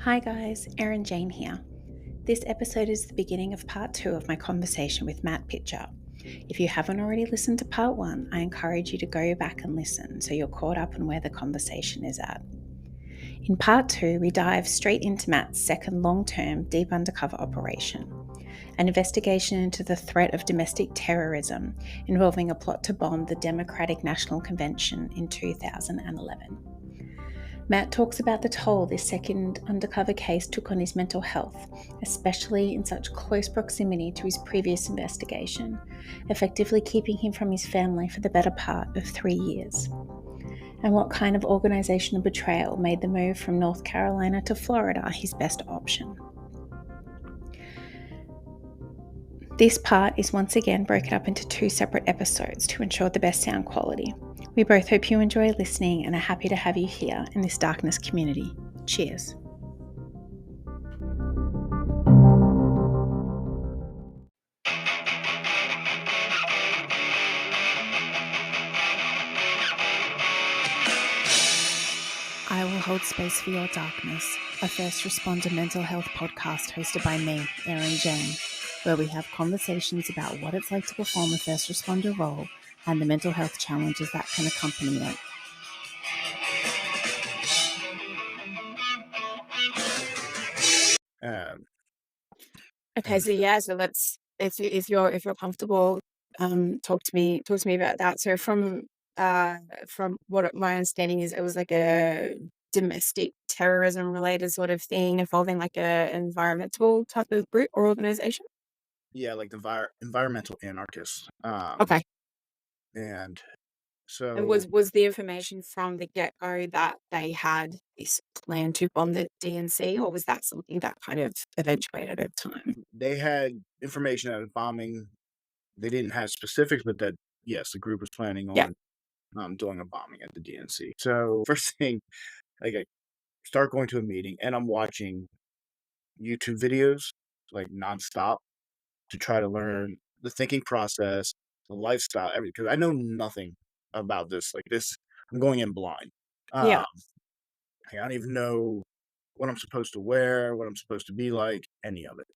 Hi guys, Erin Jane here. This episode is the beginning of part 2 of my conversation with Matt Pitcher. If you haven't already listened to part 1, I encourage you to go back and listen so you're caught up on where the conversation is at. In part 2, we dive straight into Matt's second long-term deep undercover operation, an investigation into the threat of domestic terrorism involving a plot to bomb the Democratic National Convention in 2011. Matt talks about the toll this second undercover case took on his mental health, especially in such close proximity to his previous investigation, effectively keeping him from his family for the better part of 3 years. And what kind of organisational betrayal made the move from North Carolina to Florida his best option. This part is once again broken up into 2 separate episodes to ensure the best sound quality. We both hope you enjoy listening and are happy to have you here in this darkness community. Cheers. I Will Hold Space for Your Darkness, a first responder mental health podcast hosted by me, Erin Jane, where we have conversations about what it's like to perform a first responder role and the mental health challenges that can accompany it. Okay, so let's if you're comfortable, talk to me about that. So from what my understanding is, it was like a domestic terrorism related sort of thing involving like a environmental type of group or organization. Yeah, like the environmental anarchists. Okay. And And so was the information from the get-go that they had this plan to bomb the DNC, or was that something that kind of eventuated over time? they had information that a bombing. They didn't have specifics, but that yes, the group was planning Yeah. on doing a bombing at the DNC. So first thing, like I start going to a meeting and I'm watching YouTube videos like nonstop to try to learn the thinking process, the lifestyle, everything. Because I know nothing about this. Like this, I'm going in blind. Yeah. Um, I don't even know what I'm supposed to wear, what I'm supposed to be like, any of it.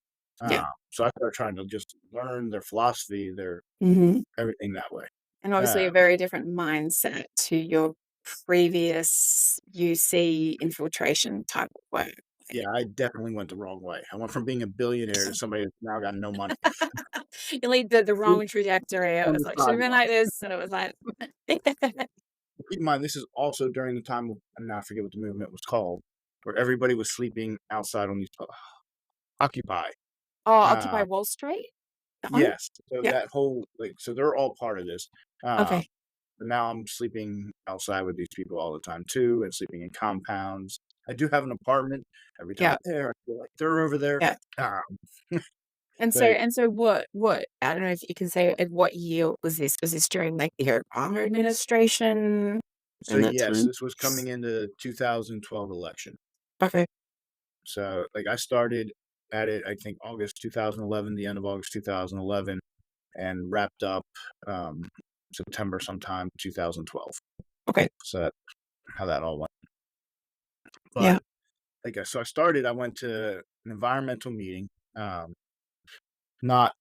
Yeah. So I started trying to just learn their philosophy, their Mm-hmm. everything that way. And obviously a Um, very different mindset to your previous UC infiltration type of work. yeah, I definitely went the wrong way. I went from being a billionaire to somebody that's now got no money. You lead the wrong trajectory. It On was the like, should have been sideline. like this. And it was like, Keep in mind, this is also during the time of, and now I forget what the movement was called, where everybody was sleeping outside on these Occupy. oh, Occupy Uh, Wall Street? That one? yes, so Yeah. that whole so they're all part of this. Um, Okay. but now I'm sleeping outside with these people all the time too, and sleeping in compounds. I do have an apartment. Every time Yeah. I'm there, I feel like they're over there. Yeah. Um, And but so what, I don't know if you can say at what year was this? Was this during like the Obama administration so in that yes, time? this was coming into 2012 election. Okay. So like I started at it, I think August 2011, the end of August 2011, and wrapped up um, September sometime 2012. Okay. So that's how that all went. Yeah. But so I started. I went to an environmental meeting, not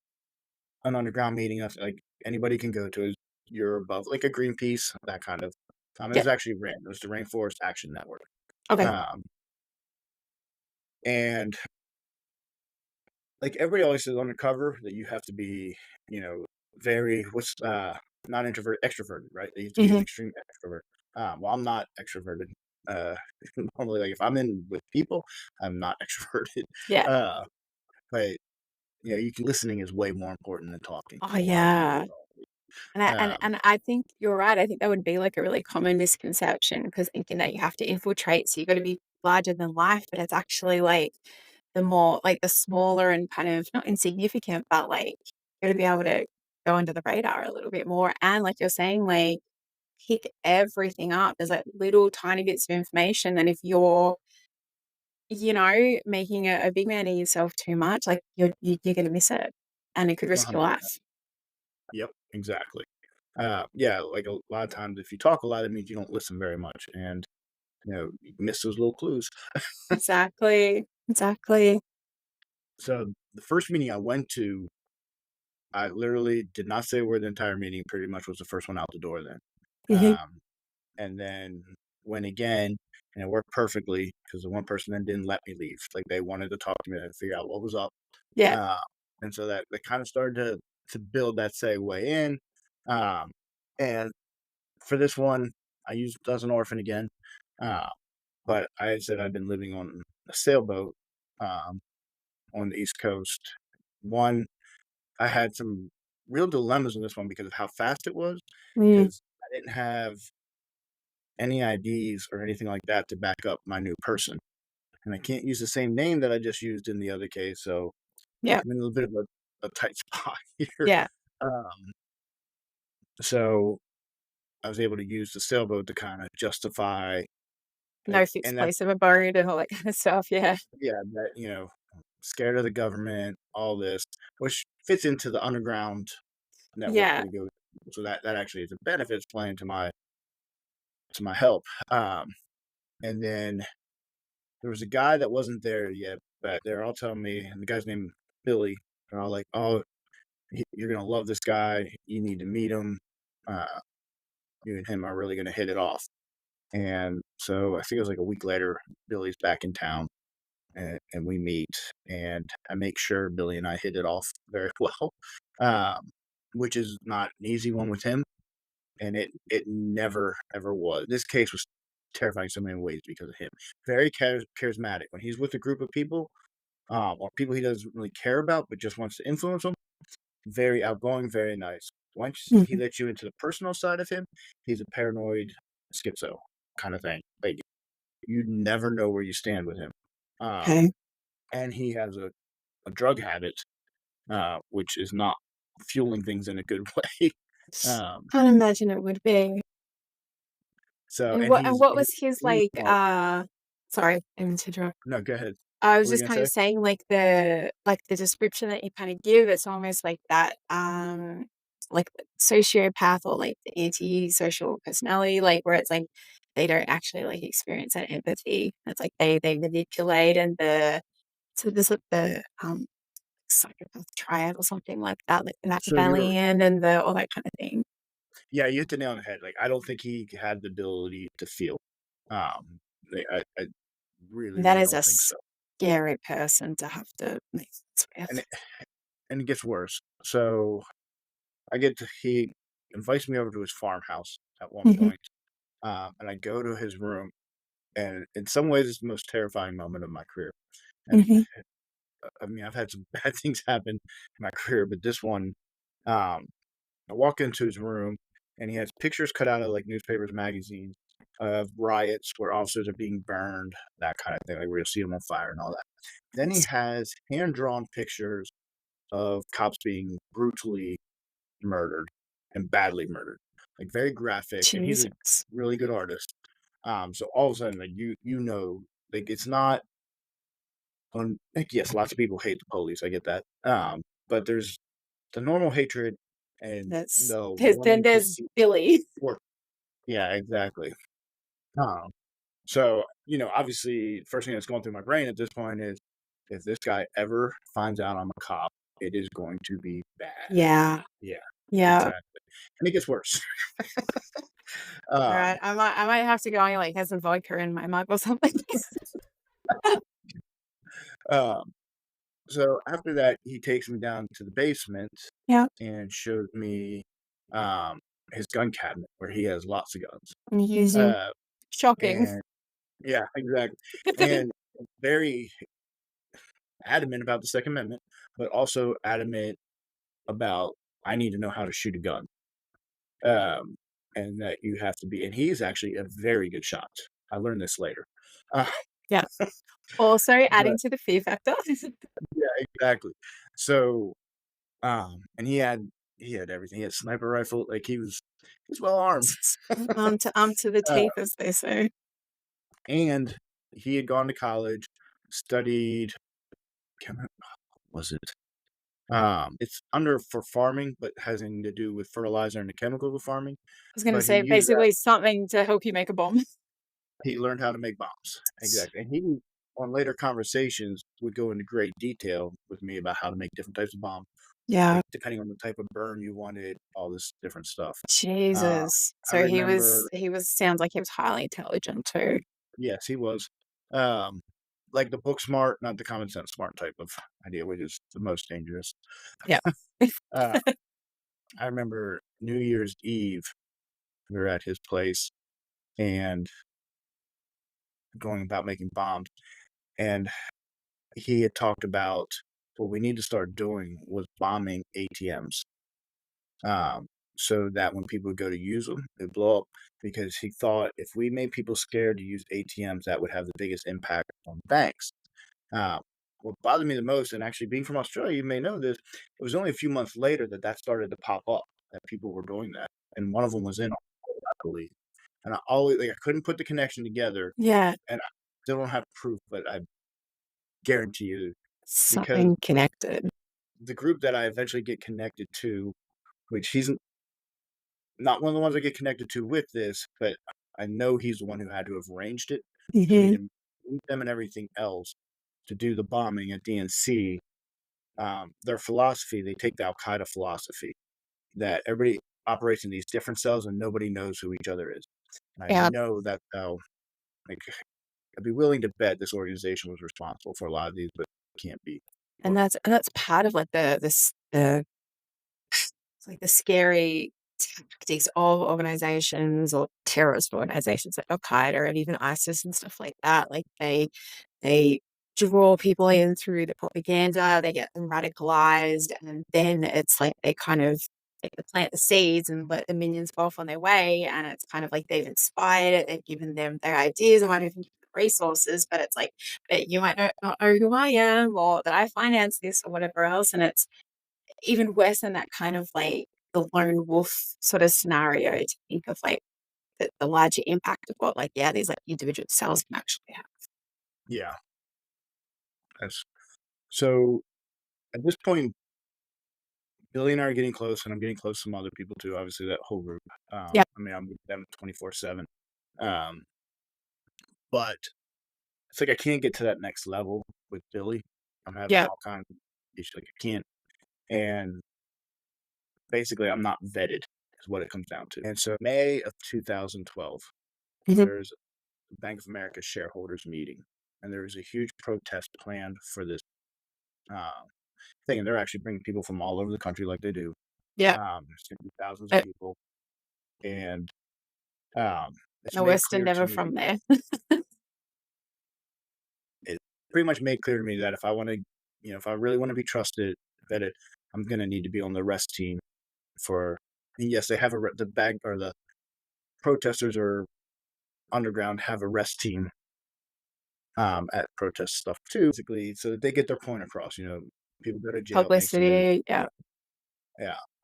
an underground meeting. That's like anybody can go to. You're above like a Greenpeace, that kind of. It Yeah. was actually RAN. It was the Rainforest Action Network. Okay. Um, and like everybody always says undercover that you have to be, very not introvert, extroverted, right? You have to be an Hmm. extreme extrovert. Well, I'm not extroverted. Uh, normally, like if I'm in with people, I'm not extroverted. Yeah. Uh, but listening is way more important than talking. Oh A lot of people. yeah. And I think you're right. I think that would be like a really common misconception because thinking that you have to infiltrate, so you got to be larger than life, but it's actually like the more like the smaller and kind of not insignificant, but like you got to be able to go under the radar a little bit more. And like you're saying, like pick everything up. There's like little tiny bits of information, and if you're making a big man of yourself too much, like you're gonna miss it, and it could risk your 100%. life. Yep, exactly. Yeah, like a lot of times, if you talk a lot, it means you don't listen very much, and You miss those little clues. Exactly. Exactly. So the first meeting I went to, I literally did not say a word the entire meeting. Pretty much was the first one out the door. Then, Mhm. um, and then went again, and it worked perfectly because the one person then didn't let me leave. Like they wanted to talk to me and figure out what was up. Yeah. Uh, and so that kind of started to build that segue in. Um, and for this one, I used as an orphan again. Uh, but I had said I'd been living on a sailboat um, on the East Coast. One, I had some real dilemmas on this one because of how fast it was, Mm. because I didn't have any IDs or anything like that to back up my new person. And I can't use the same name that I just used in the other case, so Yeah. I'm in a little bit of a tight spot here. Yeah. Um, so I was able to use the sailboat to kind of justify, No like, fixed and that, place of abode and all that kind of stuff. Yeah. yeah, that, scared of the government, all this, which fits into the underground network Yeah. pretty good. So that actually is a benefit playing to my help. And then there was a guy that wasn't there yet, but they're all telling me, and the guy's named Billy. They're all like, "Oh, you're gonna love this guy. You need to meet him. Uh, you and him are really gonna hit it off." And so I think it was like a week later, Billy's back in town, and we meet, and I make sure Billy and I hit it off very well, um, which is not an easy one with him, and it never ever was. This case was terrifying so many ways because of him. Very charismatic when he's with a group of people, or people he doesn't really care about, but just wants to influence them. Very outgoing, very nice. Once he Mhm. lets you into the personal side of him, he's a paranoid schizo kind of thing. Like you never know where you stand with him. Um, Okay. and he has a drug habit, which is not fueling things in a good way. Um, Can't imagine it would be. so And and what was his he's like, smart. sorry, I didn't mean to interrupt. No, go ahead. I was What were you just gonna kind of say? saying like the description that you kind of give, it's almost like that, like sociopath or like the anti-social personality, like where it's like they don't actually like experience that empathy. It's like they manipulate and so there's like the psychopath triad or something like that, like the So you're Machiavellian and the all that kind of thing. Yeah, you hit the nail on the head. Like I don't think he had the ability to feel. I really, That really is a don't think so. scary person to have to make sense And with. and it gets worse. So he invites me over to his farmhouse at one Mhm, point, and I go to his room, and in some ways, it's the most terrifying moment of my career. And mhm. I mean, I've had some bad things happen in my career, but this one, um, I walk into his room, and he has pictures cut out of like newspapers, magazines of riots where officers are being burned, that kind of thing, like where you'll see them on fire and all that. Then he has hand drawn pictures of cops being brutally murdered and badly murdered, like very graphic. And he's a Jesus. really good artist. So all of a sudden, like like it's not like yes, lots of people hate the police. I get that. But there's the normal hatred and the Then wanting to there's see Billy. work. Yeah, exactly. Um, so obviously, first thing that's going through my brain at this point is if this guy ever finds out I'm a cop, it is going to be bad. Yeah, Yeah, yeah. exactly. And it gets worse. Alright, um, I might have to go and, like, have some vodka in my mug or something. um, so after that, he takes me down to the basement Yeah, and shows me his gun cabinet where he has lots of guns. and using Uh, shocking. and yeah, exactly. And very adamant about the Second Amendment, but also adamant about I need to know how to shoot a gun. Um, and that you have to be, and he's actually a very good shot. I learned this later. Uh, Yeah. Also but adding to the fear factor. yeah, exactly. So, and he had everything. He had a sniper rifle. Like he's well armed. Armed to the Uh, teeth, as they say. and he had gone to college, studied. Can't remember, was it? It's under for farming, but having to do with fertilizer and the chemicals of farming. I was gonna But he say used that. basically something to help you make a bomb. He learned how to make bombs. Exactly. And he, on later conversations, would go into great detail with me about how to make different types of bombs, Yeah. like depending on the type of burn you wanted, all this different stuff. Uh, Jesus. I So remember, he was sounds like he was highly intelligent too. yes, he was. Um, like the book smart, not the common sense smart type of idea, which is the most dangerous. Yeah. Uh, I remember New Year's Eve, we were at his place and going about making bombs. And he had talked about what we need to start doing was bombing ATMs, um, so that when people would go to use them, they'd blow up. Because he thought if we made people scared to use ATMs, that would have the biggest impact on banks. What bothered me the most, and actually being from Australia, you may know this, it was only a few months later that that started to pop up, that people were doing that, and one of them was in Australia, I believe. And I always like I couldn't put the connection together, Yeah. and I still don't have proof, but I guarantee you because Something connected. the group that I eventually get connected to, which he's not one of the ones I get connected to with this, but I know he's the one who had to have arranged it for me Mhm. to meet them and everything else to do the bombing at DNC. Their philosophy, they take the Al Qaeda philosophy that everybody operates in these different cells and nobody knows who each other is. And I Yeah. know that like I'd be willing to bet this organization was responsible for a lot of these, but can't be. And that's part of like the it's like the scary tactics of organizations or terrorist organizations like Al Qaeda and even ISIS and stuff like that. Like they draw people in through the propaganda, they get them radicalized, and then it's like they kind of they plant the seeds and let the minions go off on their way. And it's kind of like they've inspired it, they've given them their ideas and might even give them resources, but it's like, but you might not know who I am or that I finance this or whatever else. And it's even worse than that kind of like the lone wolf sort of scenario to think of like the larger impact of what like, yeah, these like individual cells can actually have. Yeah, that's so. At this point, Billy and I are getting close, and I'm getting close to some other people too. Obviously, that whole group. Yeah. I mean, I'm with them 24/7. Um, but it's like I can't get to that next level with Billy. I'm having Yeah. all kinds of issues. Like I can't, and basically, I'm not vetted. Is what it comes down to. And so, May of 2012, Mhm. there's a Bank of America shareholders meeting, and there was a huge protest planned for this uh, thing. And they're actually bringing people from all over the country, like they do. Yeah. There's going to be thousands of Uh, people, and um, it's no made worse than clear to never me. from there. It pretty much made clear to me that if I want to, if I really want to be trusted, vetted, I'm going to need to be on the arrest team for. And yes, they have the bag or the protesters or underground have a rest team at protest stuff too, basically, so that they get their point across. People go to jail, it makes the news. Publicity. Yeah.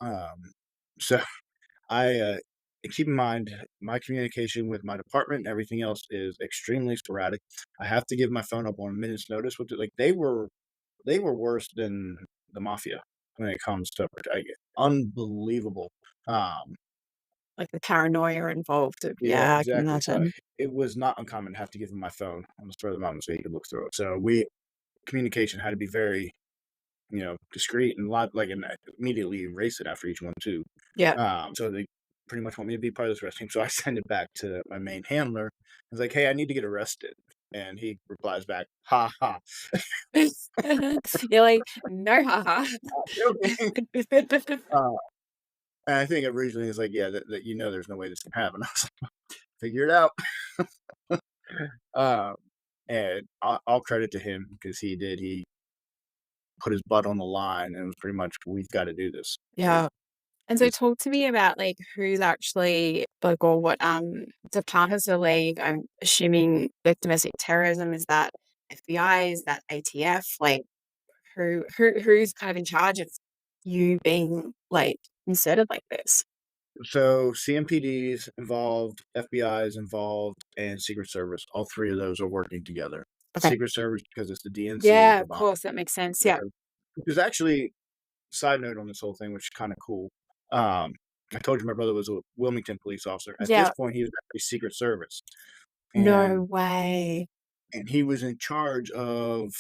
Yeah. So I keep in mind my communication with my department and everything else is extremely sporadic. I have to give my phone up on a minute's notice. With it. Like they were worse than the mafia when it comes to unbelievable. Um, Like the paranoia involved. yeah, Yeah, I can exactly. So imagine. it was not uncommon to have to give him my phone on the spur of the moment so he could look through it. So we communication had to be very discreet and and immediately erase it after each one too. Yeah. So they pretty much want me to be part of this arrest team. So I send it back to my main handler. I was like, "Hey, I need to get arrested," and he replies back, "Ha ha." You're like, no, haha. Joking. Uh, and I think originally it's like, yeah, that there's no way this can happen. I was like, figure it out. Um, and all credit to him because he did. He put his butt on the line and it was pretty much, we've got to do this. Yeah. And so It's talk to me about like who's actually like or what departments of the league. I'm assuming like domestic terrorism, is that FBI, is that ATF? Like who's kind of in charge of you being like inserted like this? So CMPD's involved, FBI is involved, and Secret Service. All three of those are working together. Okay. Secret Service because it's the DNC, Yeah, the of bomb. course, that makes sense. Yeah. Which is actually side note on this whole thing, which is kind of cool. Um, I told you my brother was a Wilmington police officer. At this Yeah. point, he was actually Secret Service. No and way. he was in charge of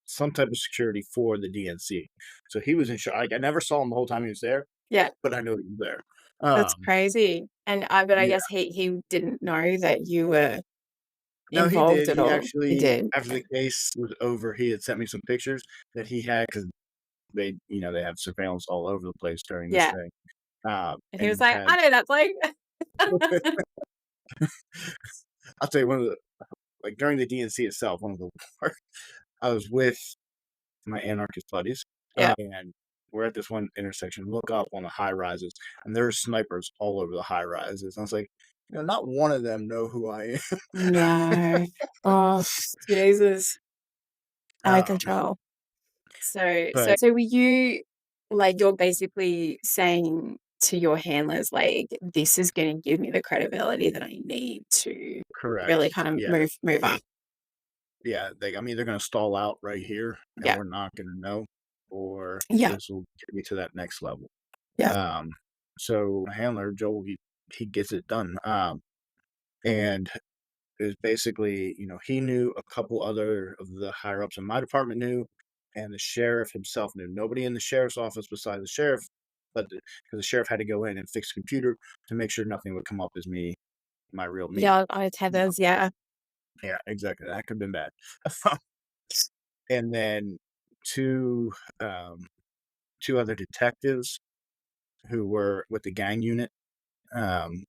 some type of security for the DNC. So he was in charge. Like, I never saw him the whole time he was there, Yeah, but I knew he was there. that's crazy. And I Yeah. guess he didn't know that you were No, he involved did. at He all. He actually, did? after the case was over, he had sent me some pictures that he had because they have surveillance all over the place during this Yeah. thing. And he And was he like, had, "I know that bloke." I'll tell you one of the, like during the DNC itself, one of the worst, I was with my anarchist buddies, Yeah. and we're at this one intersection, look up on the high rises, and there's snipers all over the high rises. I was like, not one of them know who I am. No. Oh, Jesus. Out of Um, control. So but were you like, you're basically saying to your handlers, like, "This is gonna give me the credibility that I need to really correct, kind of yeah, move up." yeah. I'm either going to stall out right here, and Yeah. we're not going to know, or Yeah. this will get me to that next level. Yeah. Um, so my handler Joel, he gets it done. And is basically, he knew a couple other of the higher ups in my department knew, and the sheriff himself knew. Nobody in the sheriff's office besides the sheriff, but because the sheriff had to go in and fix the computer to make sure nothing would come up as my real me. Yeah, I tethers, yeah. Yeah, exactly. That could have been bad. And then two um, two other detectives who were with the gang unit um,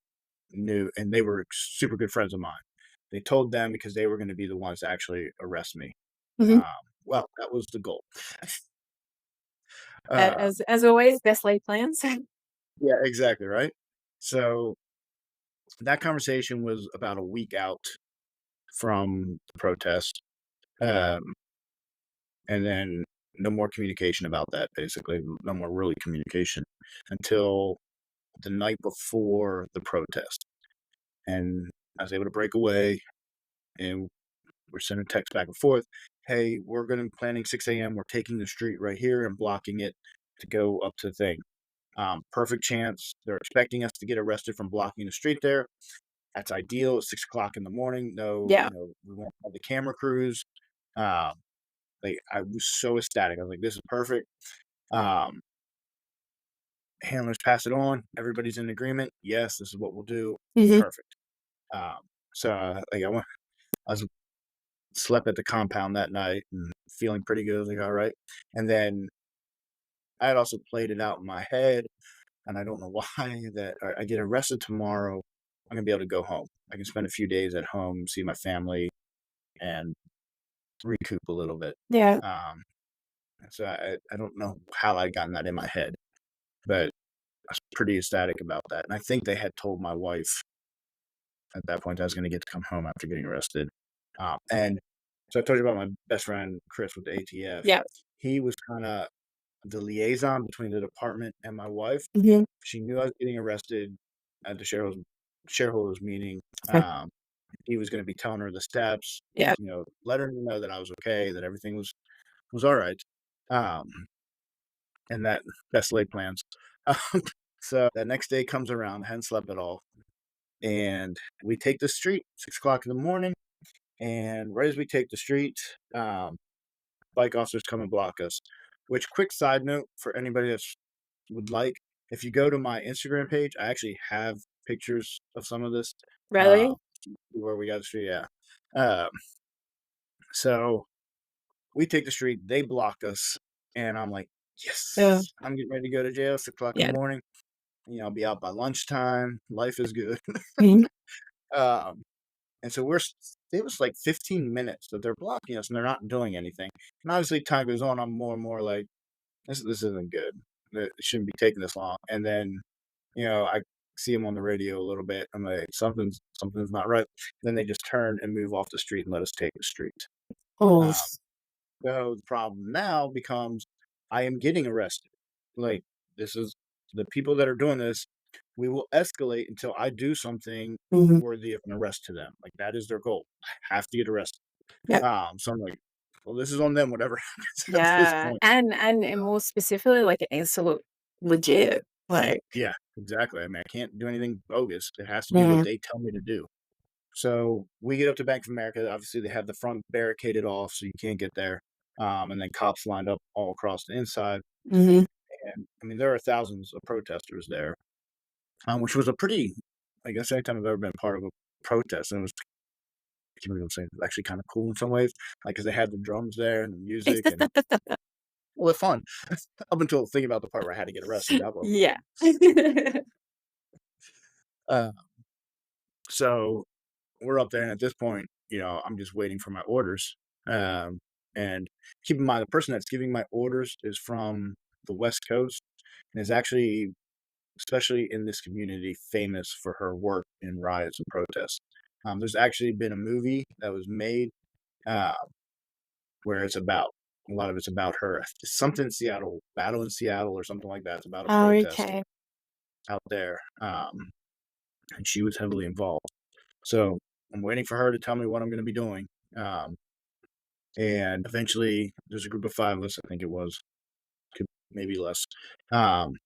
knew, and they were super good friends of mine. They told them because they were going to be the ones to actually arrest me. Mhm. Um, well, that was the goal. A Uh, as always, best laid plans. yeah, exactly, right? So that conversation was about a week out from the protest, um, and then no more communication about that, basically. No more really communication until the night before the protest. And I was able to break away, and we're sending texts back and forth. Hey, we're going to be planning 6 a.m. We're taking the street right here and blocking it to go up to the thing. Perfect chance. They're expecting us to get arrested from blocking the street there. That's ideal. It's 6 o'clock in the morning. No, Yeah. we won't have the camera crews. Um, like I was so ecstatic. I was like, this is perfect. Um, handlers pass it on. Everybody's in agreement. Yes, this is what we'll do. Mhm. Perfect. Um, I was slept at the compound that night and feeling pretty good. I was like, all right. And then I had also played it out in my head, and I don't know why that I get arrested tomorrow. I'm gonna be able to go home. I can spend a few days at home, see my family, and recoup a little bit. Yeah. Um, so I don't know how I'd gotten that in my head, but I was pretty ecstatic about that. And I think they had told my wife at that point I was going to get to come home after getting arrested. And so I told you about my best friend Chris with the ATF. Yeah. He was kind of the liaison between the department and my wife. Mhm. She knew I was getting arrested at the shareholders meeting. Okay. Um, he was going to be telling her the steps, Yeah. let her know that I was okay, that everything was all right, um, and that best laid plans. So that next day comes around, I hadn't slept at all, and we take the street 6 o'clock in the morning. And right as we take the street, bike officers come and block us. Which, quick side note for anybody that would like, if you go to my Instagram page, I actually have pictures of some of this. Uh, Really? where we got the street, yeah. Um, so we take the street, they block us, and I'm like, Yeah. yes, I'm getting ready to go to jail 6 o'clock in Yeah. the morning. I'll be out by lunchtime. Life is good. Mhm. um, and so it was like 15 minutes that they're blocking us and they're not doing anything. And obviously, time goes on. I'm more and more like, this isn't good. It shouldn't be taking this long. And then, I see them on the radio a little bit. I'm like, something's not right. Then they just turn and move off the street and let us take the street. Oh, Um, so the problem now becomes I am getting arrested. Like, this is the people that are doing this. We will escalate until I do something mhm. worthy of an arrest to them. Like, that is their goal. I have to get arrested. Yeah. So I'm like, well, this is on them, whatever happens at this Yeah. point. And more specifically, like, it needs to look legit. Like, Yeah, exactly. I mean, I can't do anything bogus. It has to be what mhm. they tell me to do. So we get up to Bank of America. Obviously, they have the front barricaded off, so you can't get there. And then cops lined up all across the inside. Mhm. And I mean, there are thousands of protesters there, which was a pretty, I guess, anytime I've ever been part of a protest, and it was, I can't believe I'm saying, it's actually kind of cool in some ways, like because they had the drums there and the music, and well, it's fun. Up until thinking about the part where I had to get arrested, that was Yeah. uh, so we're up there, and at this point, I'm just waiting for my orders. Um, and keep in mind, the person that's giving my orders is from the West Coast and is actually, especially in this community, famous for her work in riots and protests. There's actually been a movie that was made uh, where a lot of it's about her. Something in Seattle, Battle in Seattle, or something like that. It's about a Oh, protest okay. out there, and she was heavily involved. So I'm waiting for her to tell me what I'm going to be doing. Um, and eventually, there's a group of five of us, I think it was, could maybe less. Um,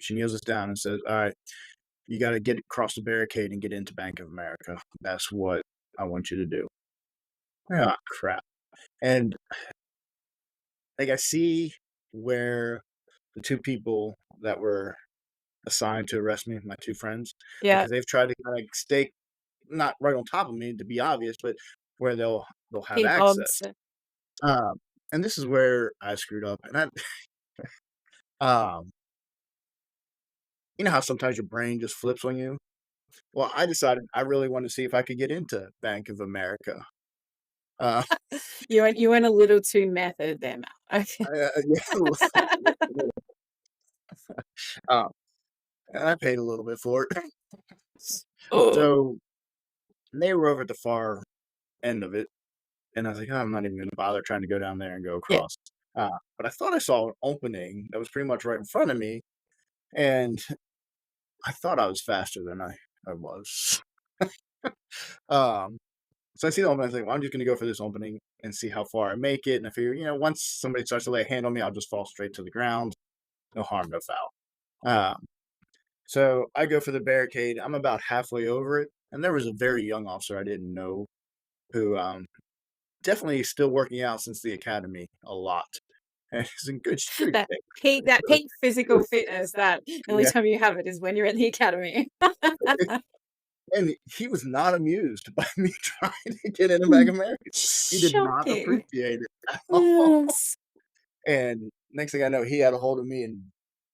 she kneels us down and says, "All right, you got to get across the barricade and get into Bank of America. That's what I want you to do." Ah, crap. And like I see where the two people that were assigned to arrest me, my two friends, Yeah. because they've tried to like stay not right on top of me to be obvious, but where they'll have Keep access. odds. Um, and this is where I screwed up. And um, you know how sometimes your brain just flips on you. Well, I decided I really wanted to see if I could get into Bank of America. Uh, You went a little too method there, Matt. Okay. yeah, um, and I paid a little bit for it. Oh, So they were over at the far end of it, and I was like, "Oh, I'm not even going to bother trying to go down there and go yeah. across." But I thought I saw an opening that was pretty much right in front of me, and I thought I was faster than I was. Um, so I see the opening. I was like, "Well, I'm just going to go for this opening and see how far I make it." And I figure, once somebody starts to lay a hand on me, I'll just fall straight to the ground. No harm, no foul. Um, so I go for the barricade. I'm about halfway over it, and there was a very young officer I didn't know who definitely still working out since the academy a lot, and he's in good That shape. peak physical fitness, that the only Yeah, time you have it is when you're in the academy. and he was not amused by me trying to get into Bank of America. He did not Shocking. appreciate it at all. Yes. And next thing I know, he had a hold of me and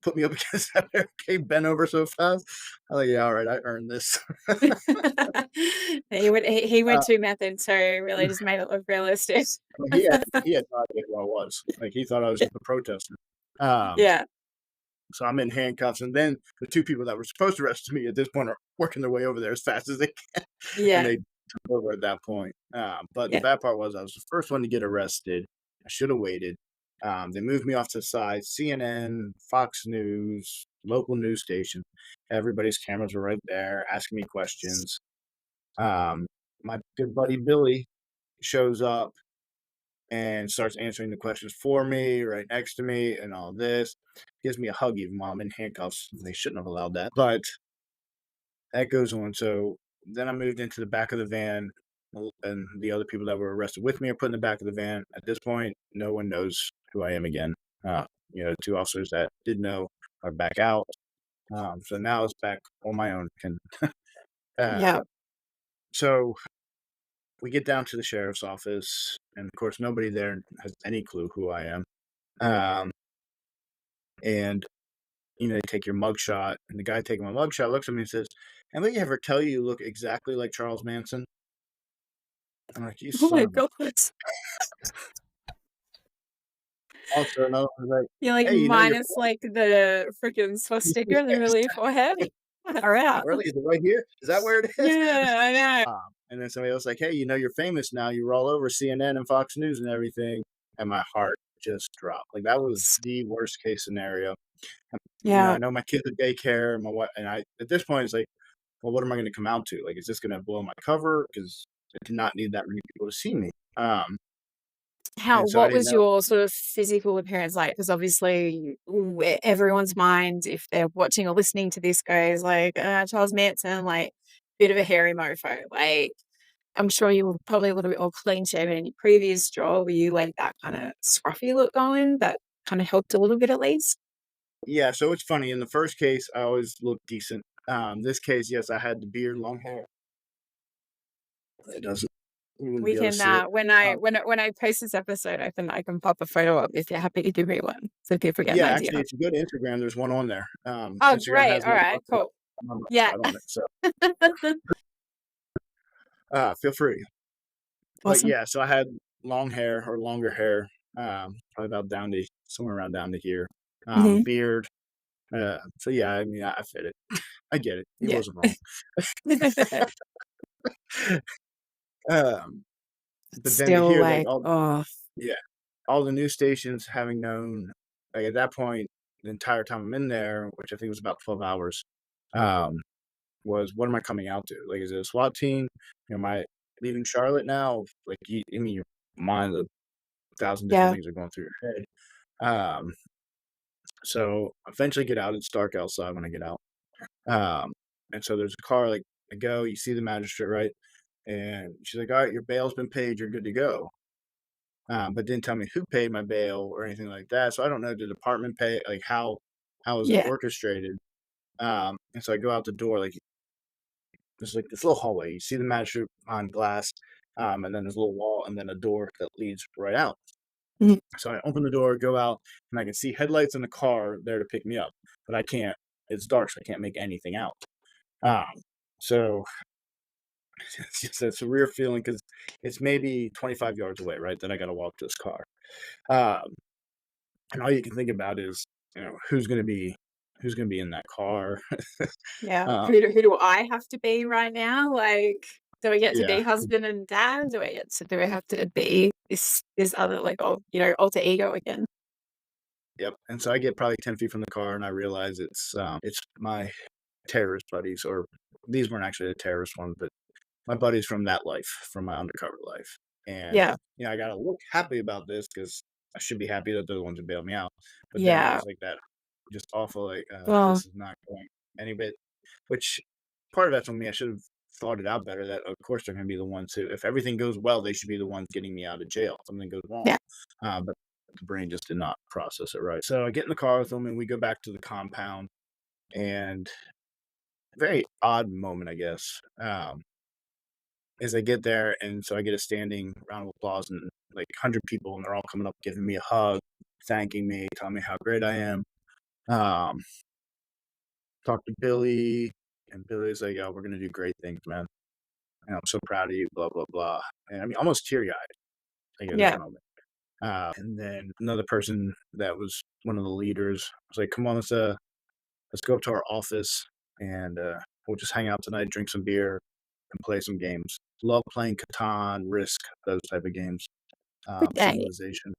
put me up against that barricade, bent over so fast. I'm like, "Yeah, all right, I earned this." He went Uh, too method, so really just made it look realistic. I mean, he had no idea who I was. Like, he thought I was just a protester. Um, Yeah, so I'm in handcuffs, and then the two people that were supposed to arrest me at this point are working their way over there as fast as they can, and yeah, they took over at that point. But the yeah, bad part was I was the first one to get arrested. I should have waited. They moved me off to the side. CNN, Fox News, local news station. Everybody's cameras were right there, asking me questions. Um, my good buddy Billy shows up and starts answering the questions for me, right next to me, and all this. Gives me a hug even while I'm in handcuffs. They shouldn't have allowed that, but that goes on. So then I moved into the back of the van, and the other people that were arrested with me are put in the back of the van. At this point, no one knows who I am again. Two officers that did know are back out. So now it's back on my own. Uh, yeah. so we get down to the sheriff's office, and of course, nobody there has any clue who I am. Um, and they take your mugshot, and the guy taking my mugshot looks at me and says, "Anybody ever tell you look exactly like Charles Manson?" I'm like, "You Oh son my of a." god. Also, and I was like, You're like "Hey, your minus like the freaking swastika in the middle of your forehead. Far out. really, is it right here? Is that where it is?" Yeah, I know. And then somebody else like, "Hey, you're famous now. You were all over CNN and Fox News and everything." And my heart just dropped. Like, that was the worst case scenario. Yeah. I know my kids at daycare, my wife, and I. At this point, it's like, well, what am I going to come out to? Like, is this going to blow my cover? Because I did not need that many people to see me. And so I What didn't was know. your sort of physical appearance like? Because obviously everyone's mind, if they're watching or listening to this, goes like, Charles Manson, like bit of a hairy mofo. Like, I'm sure you were probably a little bit more clean shaven in your previous job. Were you like that kind of scruffy look going that kind of helped a little bit at least? Yeah, so it's funny. In the first case, I always looked decent. This case, yes, I had the beard, long hair. It doesn't. You wouldn't We be able to can see it. when I post this episode, I can pop a photo up if you're happy to give me one, so people get an Yeah, idea. actually, if you go to Instagram, there's one on there. Oh, Instagram great! has All my right, cool. Yeah, right on it, so feel free. But awesome. yeah, so I had long hair or longer hair, probably about down to somewhere around down to here. Hmm. Beard. So yeah, I mean, I fit it. I get it. He Yeah. wasn't wrong. Um, but then to Still hear like like, oh, yeah, all the news stations having known, like at that point, the entire time I'm in there, which I think was about 12 hours, um, was what am I coming out to? Like, is it a SWAT team? Am I leaving Charlotte now? Like, I mean, your mind, a thousand different yeah. things are going through your head. Um, so eventually get out. It's dark outside when I get out. Um, and so there's a car, like, I go, you see the magistrate, right? And she's like, all right, your bail's been paid. You're good to go. But didn't tell me who paid my bail or anything like that. So I don't know, the department pay, like how was it Yeah. orchestrated? And so I go out the door, like there's like this little hallway. You see the magistrate on glass, and then there's a little wall, and then a door that leads right out. Mhm. So I open the door, go out, and I can see headlights in the car there to pick me up, but I can't. It's dark, so I can't make anything out. Um, so it's just a surreal feeling because it's maybe 25 yards away, right? That I got to walk to this car. Um, And all you can think about is, who's gonna be in that car. Yeah. Uh, Who do I have to be right now? Like, do I get to yeah, be husband and dad? Do I have to be this other like alter ego again? yep, and so I get probably 10 feet from the car, and I realize it's my terrorist buddies, or these weren't actually the terrorist ones, but my buddies from that life, from my undercover life, and, Yeah. I gotta look happy about this because I should be happy that they're the ones who bailed me out, but then Yeah. there's, like, that just awful, like, Well, this is not going any bit. Which part of that's on me. I should have thought it out better that, of course, they're gonna be the ones who, if everything goes well, they should be the ones getting me out of jail if something goes wrong. yeah. But the brain just did not process it right. So I get in the car with them, and we go back to the compound, and very odd moment, I guess, is I get there, and so I get a standing round of applause, and, like, 100 people, and they're all coming up, giving me a hug, thanking me, telling me how great I am. Um, Talk to Billy, and Billy's like, "Oh, we're gonna do great things, man. I'm so proud of you, blah, blah, blah." And I mean, almost teary eyed, like at this Yeah. moment. And then another person that was one of the leaders was like, "Come on, let's go up to our office, and we'll just hang out tonight, drink some beer, and play some games. Love playing Catan, Risk, those type of games, Good day. Civilization,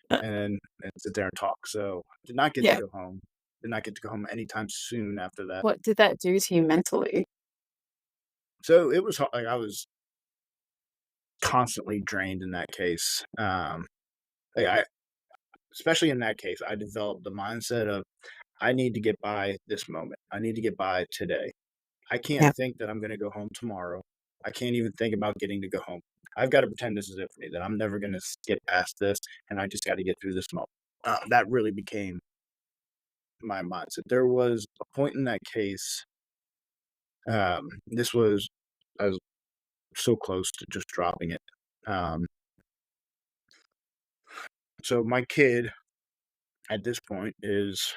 Uh, and sit there and talk." So did not get to yeah. go home. Did not get to go home anytime soon after that. What did that do to you mentally? So it was like I was constantly drained in that case. Like I, especially in that case, I developed the mindset of I need to get by this moment. I need to get by today. I can't Yeah. think that I'm going to go home tomorrow. I can't even think about getting to go home. I've got to pretend this is it for me, that I'm never going to get past this, and I just got to get through this moment. That really became my mindset. There was a point in that case. This was I was so close to just dropping it. Um, so my kid at this point is,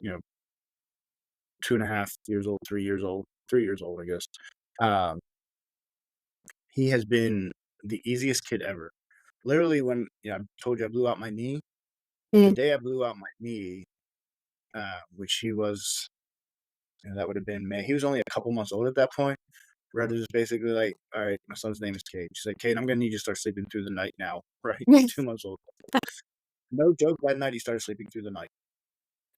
you know, 2.5 years old, 3 years old, 3 years old, I guess. Um, he has been the easiest kid ever. Literally, when I told you I blew out my knee, the Mm. day I blew out my knee, which he was, that would have been May. He was only a couple months old at that point. Red is basically like, all right, my son's name is Cade. She's like, Cade, I'm gonna need you to start sleeping through the night now, right? He's 2 months old. No joke. That night he started sleeping through the night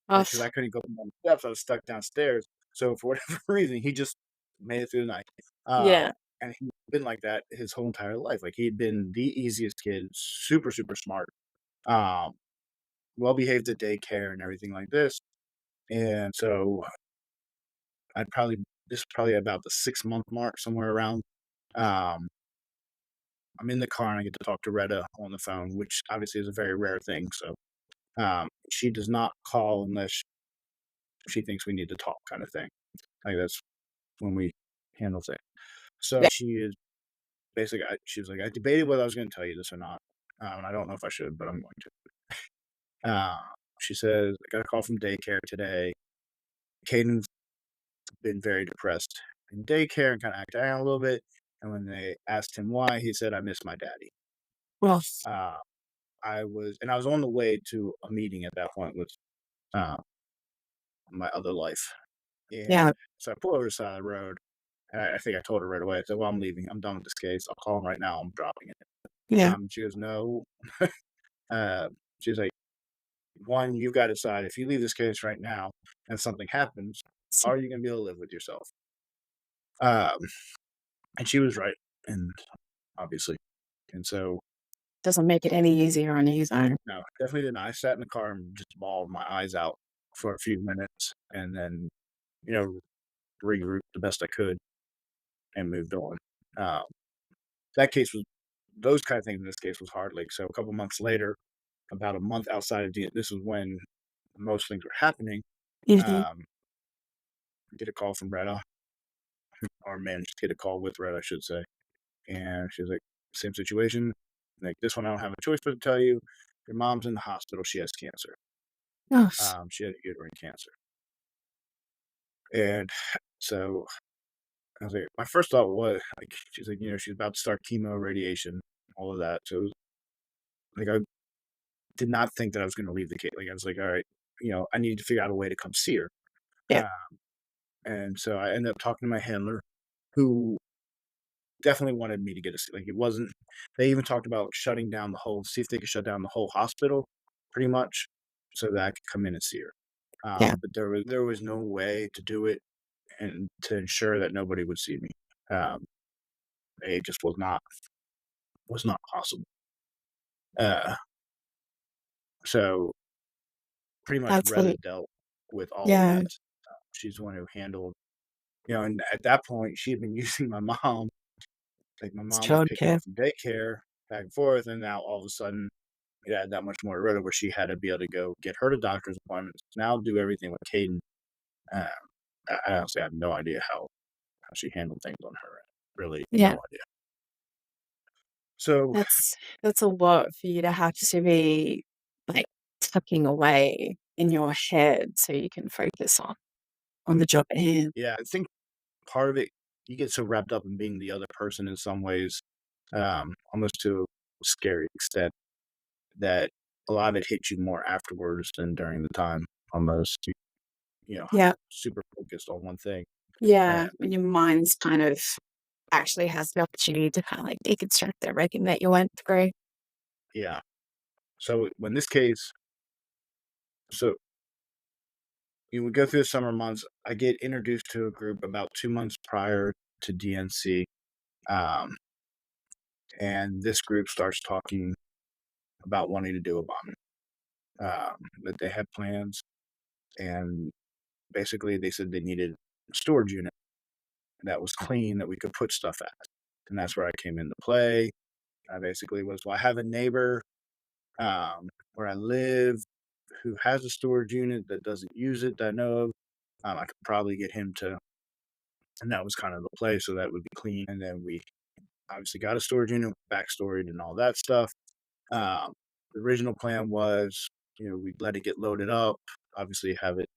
because Gosh. I couldn't go up and down the steps. I was stuck downstairs. So for whatever reason, he just made it through the night. Yeah. And he's been like that his whole entire life. Like, he'd been the easiest kid, super, super smart, um, well behaved at daycare and everything like this. And so I'd probably this is probably about the 6-month mark, somewhere around. Um, I'm in the car and I get to talk to Retta on the phone, which obviously is a very rare thing. So she does not call unless she thinks we need to talk, kind of thing. Like that's when we handle things. So Yeah. she is basically, she was like, I debated whether I was going to tell you this or not. And I don't know if I should, but I'm going to. She says, I got a call from daycare today. Caden's been very depressed in daycare and kind of acted out a little bit. And when they asked him why, he said, I miss my daddy. Well, Uh, I was on the way to a meeting at that point with uh, my other life. yeah, And so I pull over to the side of the road. And I think I told her right away. I said, well, I'm leaving. I'm done with this case. I'll call him right now. I'm dropping it. yeah, She goes, no. uh, she's like, one, you've got to decide if you leave this case right now and something happens, are you going to be able to live with yourself? Um, and she was right. And obviously. And so, doesn't make it any easier on you, though. no, definitely didn't. I sat in the car and just bawled my eyes out for a few minutes and then, regrouped the best I could and moved on. Um, that case was, those kind of things in this case was hard. Like, so a couple months later, about a month outside of this is when most things were happening. Mhm. Get a call from Retta, or managed to get a call with Retta, I should say. And she's like, same situation. Like, this one, I don't have a choice but to tell you. Your mom's in the hospital. She has cancer. Oh, She had uterine cancer. And so I was like, my first thought was, like, she's like, she's about to start chemo, radiation, all of that. So it was, like, I did not think that I was going to leave the case. Like, I was like, all right, I needed to figure out a way to come see her. yeah, Uh, and so I ended up talking to my handler, who definitely wanted me to get like, it wasn't, they even talked about shutting down see if they could shut down the whole hospital, pretty much, so that I could come in and see her. yeah. But there was no way to do it and to ensure that nobody would see me. Um, it just was not possible. Uh, so pretty much That's Retta what, dealt with all of yeah, that. She's the one who handled, and at that point she had been using my mom. Like, my it's mom would pick her childcare. up from daycare back and forth, and now all of a sudden it had that much more to Retta where she had to be able to go get her to doctor's appointments. Now do everything with Caden. Uh, I honestly have no idea how she handled things on her end. Really, no Yeah, idea. So that's a lot for you to have to be, like, tucking away in your head so you can focus on the job at hand. yeah, I think part of it, you get so wrapped up in being the other person in some ways, almost to a scary extent, that a lot of it hits you more afterwards than during the time. Almost, Yeah, super focused on one thing. yeah, And when your mind's kind of actually has the opportunity to kind of, like, deconstruct everything that you went through. yeah, so when this case, so we go through the summer months. I get introduced to a group about 2 months prior to DNC, um, and this group starts talking about wanting to do a bombing. That they had plans, and basically they said they needed a storage unit that was clean that we could put stuff at, and that's where I came into play. I basically was, well, I have a neighbor where I live who has a storage unit that doesn't use it that I know of. I could probably get him to, and that was kind of the play, so that would be clean. And then we obviously got a storage unit, backstoried, and all that stuff. The original plan was, we'd let it get loaded up, obviously have it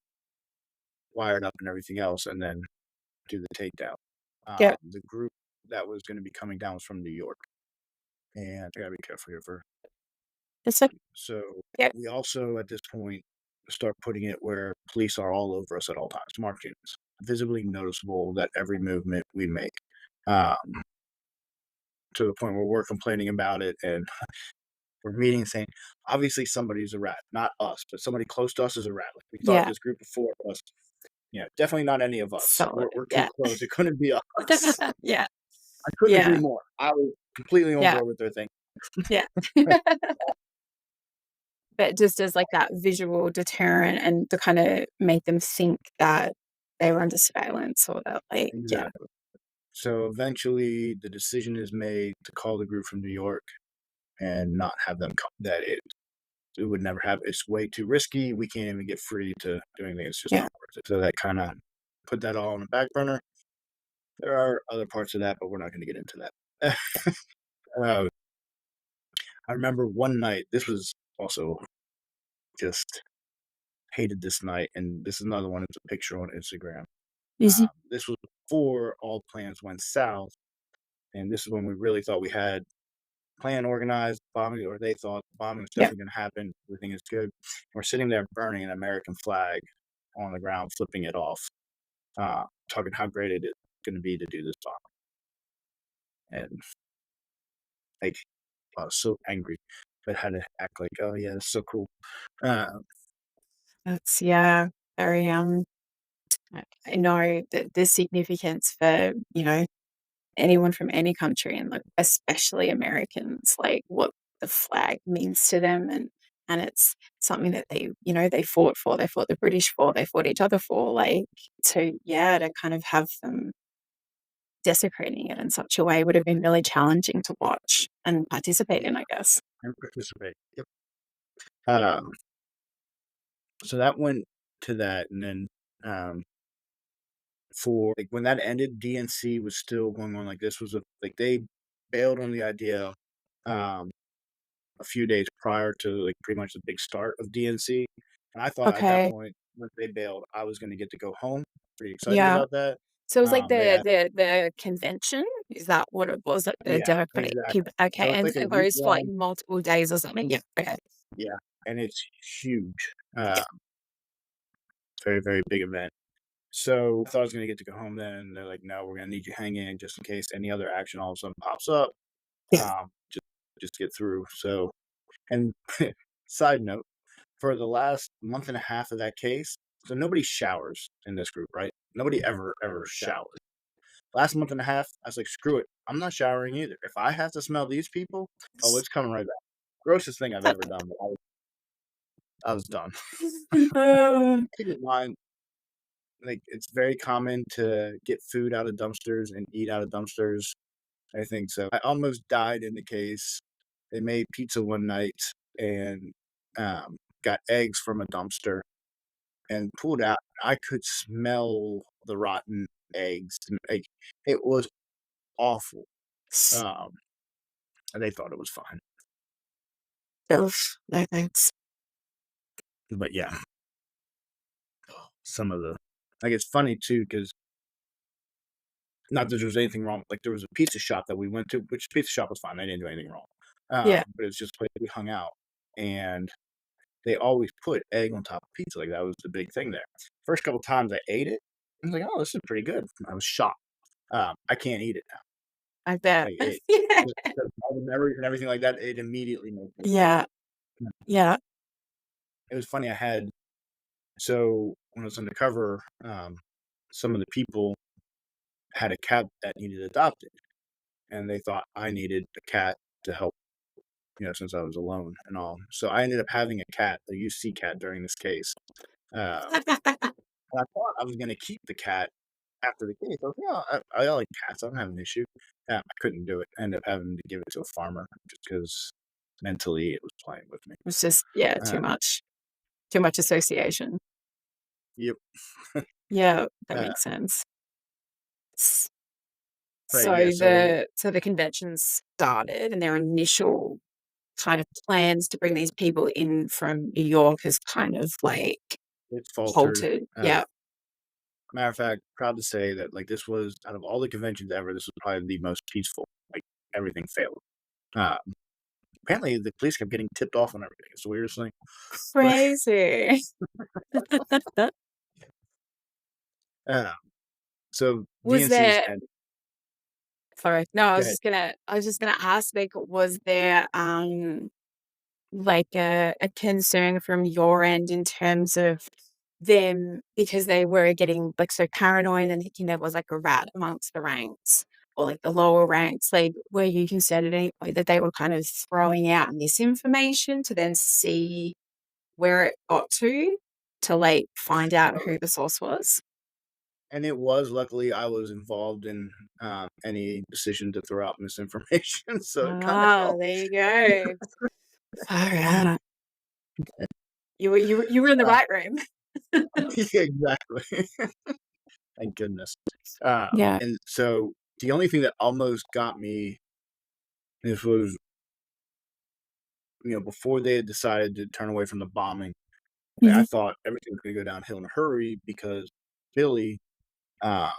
wired up and everything else, and then do the takedown. Yeah, The group that was going to be coming down was from New York, and I gotta be careful here for. it's a So yeah, we also at this point start putting it where police are all over us at all times, marked units, visibly noticeable that every movement we make. Um, to the point where we're complaining about it and we're meeting saying, obviously somebody's a rat, not us, but somebody close to us is a rat. Like, we thought yeah, this group of 4 of us, definitely not any of us. solid, We're too yeah. close. It couldn't be us. Yeah, I couldn't agree yeah, more. I was completely on yeah, board with their thing. yeah. But just as, like, that visual deterrent and to kinda make them think that they were under surveillance or that, like, yeah. Exactly. So eventually the decision is made to call the group from New York and not have them come. That it would never happen. It's way too risky. We can't even get free to do anything. It's just Yeah. not worth it. So that kind of put that all on the back burner. There are other parts of that, but we're not going to get into that. uh, I remember one night, this was also just hated this night, and this is another one. It's a picture on Instagram. Mhm. This was before all plans went south, and this is when we really thought we had plan organized bombing, or they thought bombing was Yeah. definitely going to happen. Everything is good. We're sitting there burning an American flag on the ground, flipping it off, talking how great it is going to be to do this bomb. And like, I was so angry, but had to act like, oh yeah, it's so cool. Uh, That's, yeah, very, I know that the significance for, anyone from any country and, like, especially Americans, like, what the flag means to them, and it's something that they fought for, they fought the British for, they fought each other for, like, to kind of have them desecrating it in such a way would have been really challenging to watch and participate in, I guess. and participate. Yep. Um, so that went to that, and then for like when that ended, DNC was still going on. Like this was like they bailed on the idea um, a few days prior to like pretty much the big start of DNC, and I thought at that Okay. point once they bailed, I was going to get to go home. Pretty excited Yeah. about that. So it was like They had, the convention? Is that what it was? Like the yeah, Democratic exactly. people? Okay, So it's and like a it week goes for like long, multiple days or something? Yeah. Okay. yeah, and it's huge. Yeah. Very very big event. So I thought I was going to get to go home then. And they're like, no, we're going to need you hanging just in case any other action all of a sudden pops up. Yeah. Just get through. So, and side note, for the last month and a half of that case, so nobody showers in this group, right? Nobody ever showers. Last month and a half, I was like, screw it. I'm not showering either. If I have to smell these people, oh, it's coming right back. Grossest thing I've ever done. But I was done. Keep in mind, like it's very common to get food out of dumpsters and eat out of dumpsters. I think so. I almost died in the case. They made pizza one night and got eggs from a dumpster and pulled out. I could smell the rotten eggs. Like, it was awful. Um, and they thought it was fine. Ugh, no thanks. But yeah, some of the like it's funny too because not that there was anything wrong. Like there was a pizza shop that we went to, which pizza shop was fine. They didn't do anything wrong. Yeah. But it was just a place we hung out, and they always put egg on top of pizza. Like that was the big thing there. First couple times I ate it, I was like, "Oh, this is pretty good." I was shocked. I can't eat it now. I bet. Like it, Yeah. the memories and everything like that. It immediately makes me sick. Yeah. Yeah. It was funny. So when I was undercover, some of the people had a cat that needed adopted, and they thought I needed a cat to help. Since I was alone and all. So I ended up having a cat, a UC cat, during this case. Um, and I thought I was going to keep the cat after the case. I was like, I like cats. I don't have an issue. I couldn't do it. I ended up having to give it to a farmer just because mentally it was playing with me. It's just, yeah, Uh, too much. Too much association. yep. Yeah, that Uh, makes sense. S but So yeah, so the convention started and their initial kind of plans to bring these people in from New York has kind of like it faltered. halted. Yeah. Matter of fact, proud to say that like this was out of all the conventions ever, this was probably the most peaceful. Like everything failed. Uh, Apparently, the police kept getting tipped off on everything. It's the weirdest thing. But Crazy. uh, so Was DNC's there ended. Sorry. No, Go ahead. I was just gonna ask, like, was there, like a concern from your end in terms of them because they were getting, like, so paranoid and thinking there was, like, a rat amongst the ranks or, like, the lower ranks, like, were you concerned at any point that they were kind of throwing out misinformation to then see where it got to like, find out who the source was? And it was, luckily, I was involved in any decision to throw out misinformation, so it kind of Ah, helped. there you go. Far out. You were in the Uh, right room. yeah, exactly. Thank goodness. Yeah. And so the only thing that almost got me, this was, before they had decided to turn away from the bombing. I Mhm. thought everything was going to go downhill in a hurry because Billy, uh,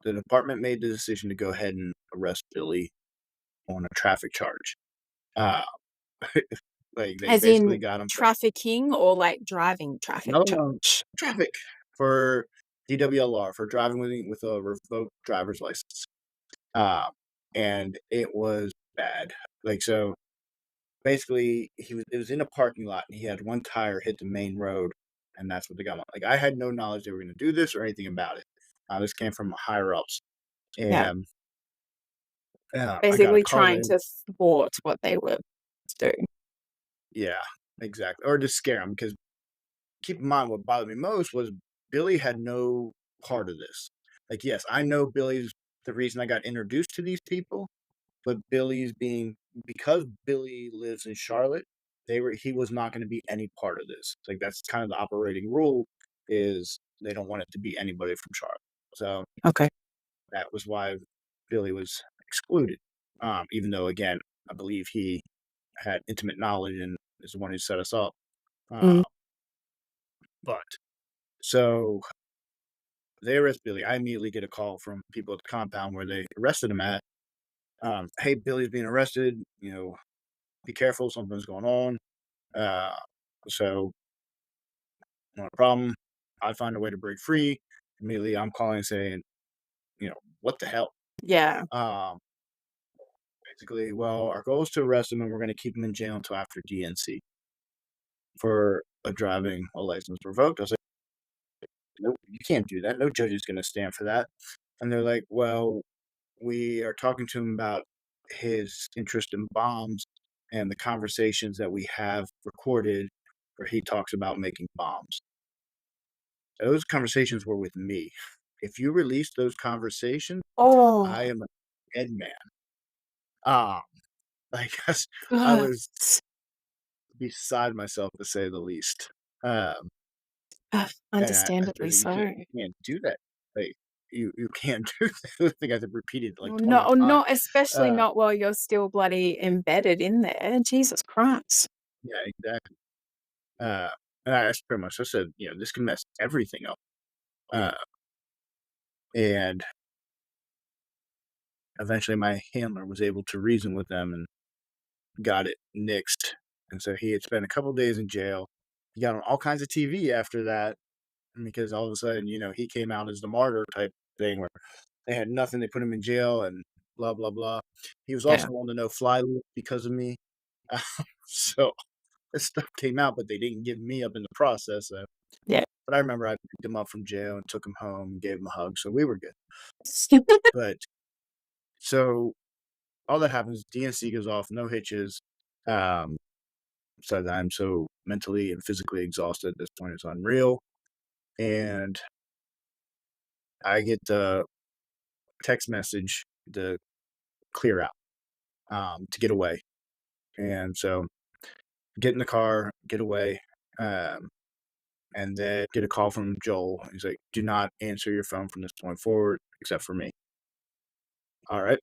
the department made the decision to go ahead and arrest Billy on a traffic charge. Uh, like they As basically in got him for trafficking or like driving traffic no, no charge? traffic for DWLR for driving with a revoked driver's license. Uh, and it was bad. Like so, basically, it was in a parking lot and he had one tire hit the main road, and that's what they got on. Like I had no knowledge they were going to do this or anything about it. This came from higher ups, Yeah. and I got a Basically call trying in. to thwart what they were doing. Yeah, exactly, or to scare them. Because keep in mind, what bothered me most was Billy had no part of this. Like, yes, I know Billy's the reason I got introduced to these people, but Billy's being because Billy lives in Charlotte, he was not gonna be any part of this. Like, that's kind of the operating rule is they don't want it to be anybody from Charlotte. So, Okay. that was why Billy was excluded. Even though, again, I believe he had intimate knowledge and is the one who set us up. Uh, Mm. but so they arrest Billy. I immediately get a call from people at the compound where they arrested him at. Hey, Billy's being arrested. Be careful. Something's going on. Uh, so, not a problem. I find a way to break free. Immediately, I'm calling saying, what the hell? Yeah. Um, basically, well, our goal is to arrest him and we're going to keep him in jail until after DNC for a driving a license revoked. I was like, nope, you can't do that. No judge is going to stand for that. And they're like, well, we are talking to him about his interest in bombs and the conversations that we have recorded where he talks about making bombs. Those conversations were with me. If you release those conversations, I Oh, am a dead man. Um, I guess I God. was beside myself to say the least. Um, and I Understandably said, so. you can't do that. Like, you can't do that. I think I've repeated it like Well, 20 times. not especially Uh, not while you're still bloody embedded in there. Jesus Christ. yeah, exactly. Uh, and I asked pretty much, I said, this can mess everything up. Uh, and eventually my handler was able to reason with them and got it nixed. And so he had spent a couple days in jail. He got on all kinds of TV after that because all of a sudden, he came out as the martyr type thing where they had nothing. They put him in jail and blah, blah, blah. He was Yeah. also on the no-fly list because of me. So this stuff came out, but they didn't give me up in the process. So. Yeah. But I remember I picked him up from jail and took him home and gave him a hug. So we were good. But so all that happens, DNC goes off, no hitches. Um, so that I'm so mentally and physically exhausted at this point, it's unreal. And I get the text message to clear out, to get away. And so get in the car, get away, um, and then get a call from Joel. He's like, do not answer your phone from this point forward, except for me. All right.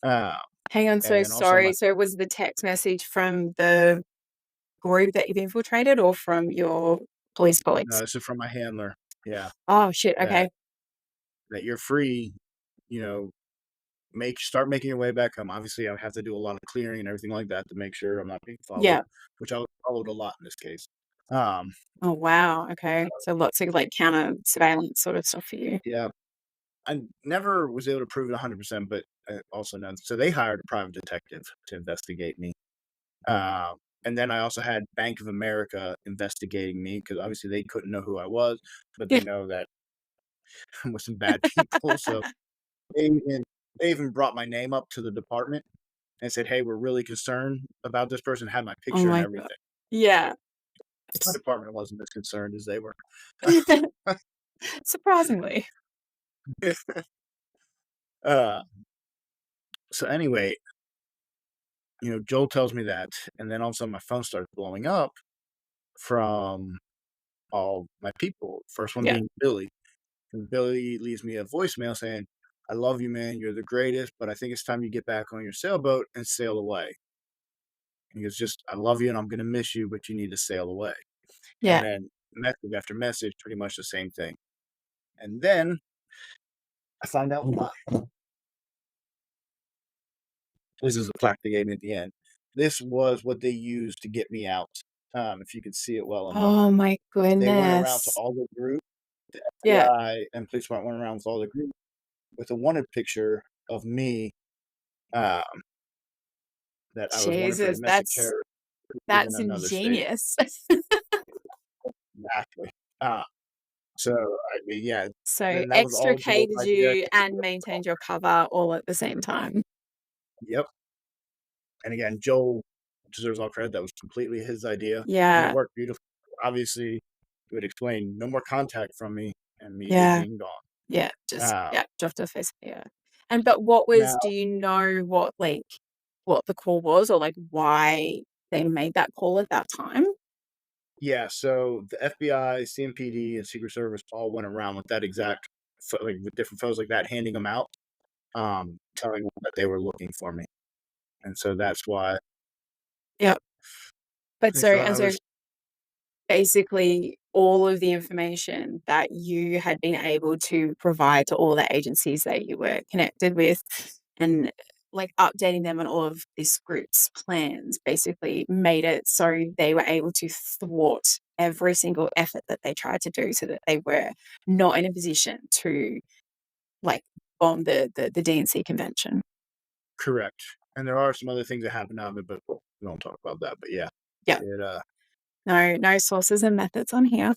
Uh, Hang on, and so then also sorry. So was the text message from the group that you've infiltrated or from your police no, colleagues? this is from my handler. Yeah. Oh shit. That Okay. that you're free, you know, start making your way back home. Obviously, I have to do a lot of clearing and everything like that to make sure I'm not being followed, Yeah. which I was followed a lot in this case. Um, Oh wow. Okay. So lots of like counter surveillance sort of stuff for you. yeah, I never was able to prove it 100%, but I also know. So they hired a private detective to investigate me. And then I also had Bank of America investigating me because obviously they couldn't know who I was, but they Yeah. know that I'm with some bad people. So they even, they even brought my name up to the department and said, "Hey, we're really concerned about this person." Had my Oh picture and my god. everything. Yeah. My department wasn't as concerned as they were. Surprisingly. So anyway, Joel tells me that, and then all of a sudden my phone starts blowing up from all my people. First one Yeah. being Billy. And Billy leaves me a voicemail saying, "I love you, man. You're the greatest, but I think it's time you get back on your sailboat and sail away." And he goes, "Just, I love you and I'm going to miss you, but you need to sail away." And Yeah. then message after message, pretty much the same thing. And then I find out why. This is the plaque they gave me at the end. This was what they used to get me out. If you could see it well enough. Oh my They went around to goodness. all the groups. The Yeah. FBI and police department went around with all the groups with a wanted picture of me, um, that I was wanted for Jesus, domestic terror in that's another state. ingenious. Exactly. So, I mean, yeah, So then that was all Joel's extricated idea. you and maintained your cover all at the same time. Yep. And again, Joel deserves all credit. That was completely his idea, and it Yeah. worked beautifully. Obviously, it would explain no more contact from me and me just Yeah. being gone. Yeah. Just, Uh, yeah, dropped off face. Yeah. And but Now, do you know what what the call was, or why they made that call at that time? yeah, so the FBI, CMPD, and Secret Service all went around with that exact, with different photos like that, handing them out, telling them that they were looking for me, and so that's why Yeah. But they so, thought I was basically all of the information that you had been able to provide to all the agencies that you were connected with, and updating them on all of this group's plans, basically made it so they were able to thwart every single effort that they tried to do, so that they were not in a position to bomb the DNC convention. correct. And there are some other things that happened out of it, but we won't talk about that. But yeah, Yeah. it No sources and methods on here.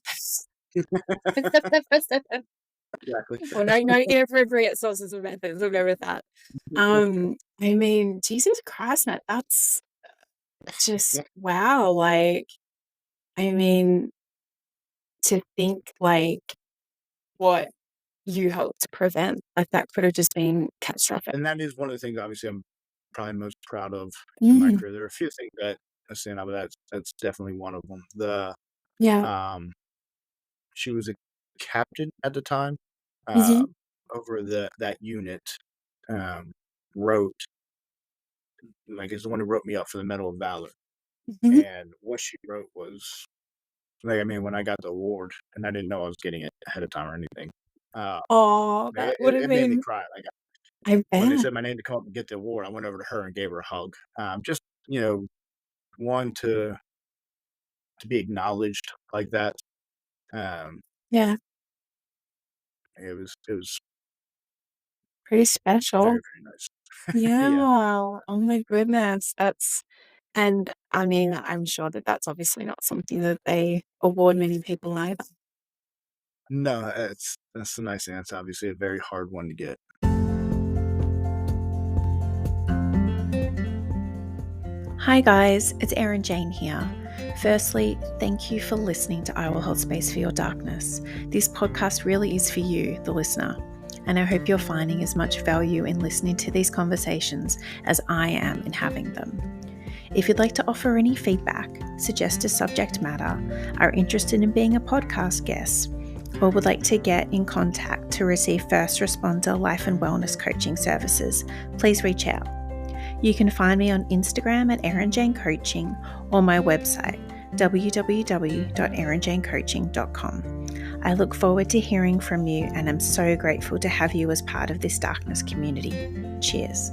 exactly. Well, no inappropriate sources and methods. Remember that. I mean, Jesus Christ, Matt, that's just wow. I mean, to think what you helped to prevent, that could have just been catastrophic. And that is one of the things, obviously, I'm probably most proud of in my Mm, career. There are a few things that I stand out, but that's definitely one of them. yeah. Um, she was a captain at the time, Hmm. over that unit, um, wrote, is the one who wrote me up for the Medal of Valor. Hmm. And what she wrote was, I mean, when I got the award, and I didn't know I was getting it ahead of time or anything, uh, Oh, that would have it made me been. cry. I When they bet. said my name to come up and get the award, I went over to her and gave her a hug. Just, you know, one to be acknowledged like that. Um, Yeah, it was pretty very, special. very nice. Yeah. Yeah. Oh my goodness. And I mean, I'm sure that that's obviously not something that they award many people either. No, that's the nice thing. That's obviously a very hard one to get. Hi guys, it's Erin Jane here. Firstly, thank you for listening to I Will Hold Space for Your Darkness. This podcast really is for you, the listener, and I hope you're finding as much value in listening to these conversations as I am in having them. If you'd like to offer any feedback, suggest a subject matter, are interested in being a podcast guest, or would like to get in contact to receive first responder life and wellness coaching services, please reach out. You can find me on Instagram at Erin Jane Coaching or my website www.erinjanecoaching.com. I look forward to hearing from you and I'm so grateful to have you as part of this darkness community. Cheers.